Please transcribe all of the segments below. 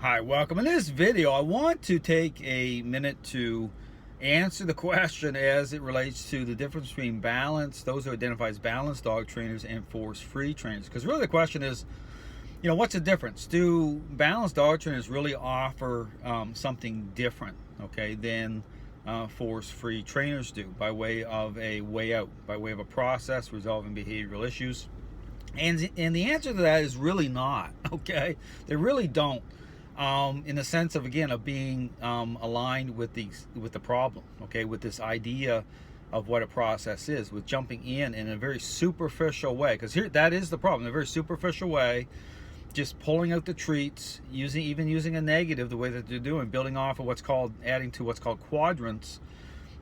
Hi, welcome. In this video, I want to take a minute to answer the question as it relates to the difference between those who identify as balanced dog trainers and force-free trainers. Because really the question is, what's the difference? Do balanced dog trainers really offer something different, than force-free trainers do by way of a way out, by way of a process resolving behavioral issues? And the answer to that is really not, okay? They really don't. In the sense of, again, of being aligned with the problem, with this idea of what a process is, with jumping in a very superficial way, because here that is the problem, in a very superficial way, just pulling out the treats, even using a negative the way that they're doing, building off of adding to what's called quadrants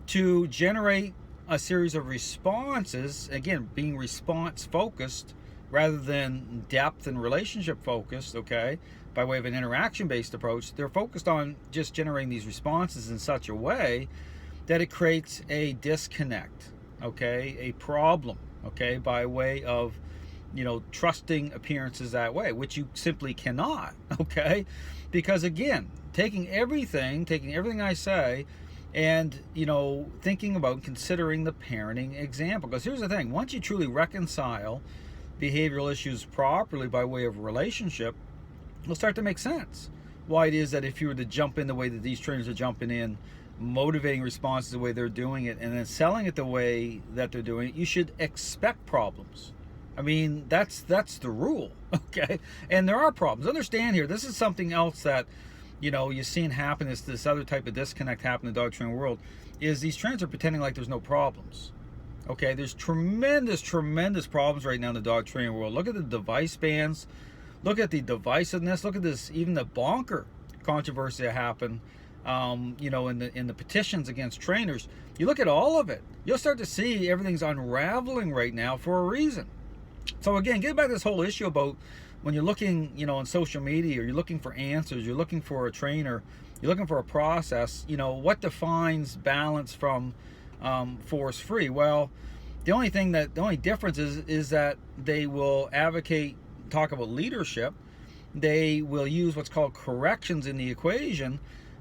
to generate a series of responses, again being response focused rather than depth and relationship focused, by way of an interaction based approach. They're focused on just generating these responses in such a way that it creates a disconnect, a problem, by way of trusting appearances that way, which you simply cannot, because again, taking everything I say and thinking about considering the parenting example. Because here's the thing, once you truly reconcile behavioral issues properly by way of relationship, it'll start to make sense why it is that if you were to jump in the way that these trainers are jumping in, motivating responses the way they're doing it, and then selling it the way that they're doing it, you should expect problems. I mean, that's the rule, And there are problems. Understand here, this is something else that you've seen happen, is this other type of disconnect happen in the dog training world, is these trainers are pretending like there's no problems. There's tremendous problems right now in the dog training world. Look at the device bans. Look at the divisiveness. Look at this, even the bonker controversy that happened, in the petitions against trainers. You look at all of it, you'll start to see everything's unraveling right now for a reason. So again, get back to this whole issue about when you're looking, on social media, or you're looking for answers, you're looking for a trainer, you're looking for a process. What defines balance from force-free? Well, the only difference is that they will talk about leadership. They will use what's called corrections in the equation,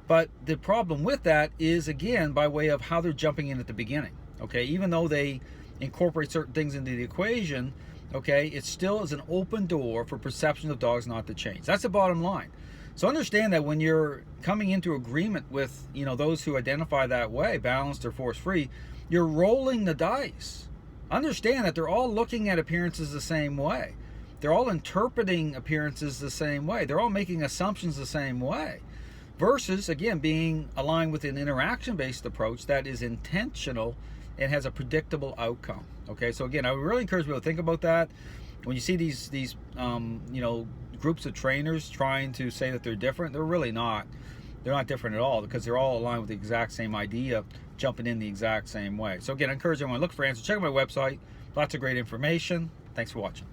but the problem with that is, again, by way of how they're jumping in at the beginning. Even though they incorporate certain things into the equation, it still is an open door for perceptions of dogs not to change. That's the bottom line. So understand that when you're coming into agreement with those who identify that way, balanced or force-free, you're rolling the dice. Understand that they're all looking at appearances the same way. They're all interpreting appearances the same way. They're all making assumptions the same way. Versus, again, being aligned with an interaction-based approach that is intentional and has a predictable outcome. So again, I would really encourage people to think about that. When you see these groups of trainers trying to say that they're different, they're really not. They're not different at all, because they're all aligned with the exact same idea, jumping in the exact same way. So again, I encourage everyone to look for answers. Check out my website. Lots of great information. Thanks for watching.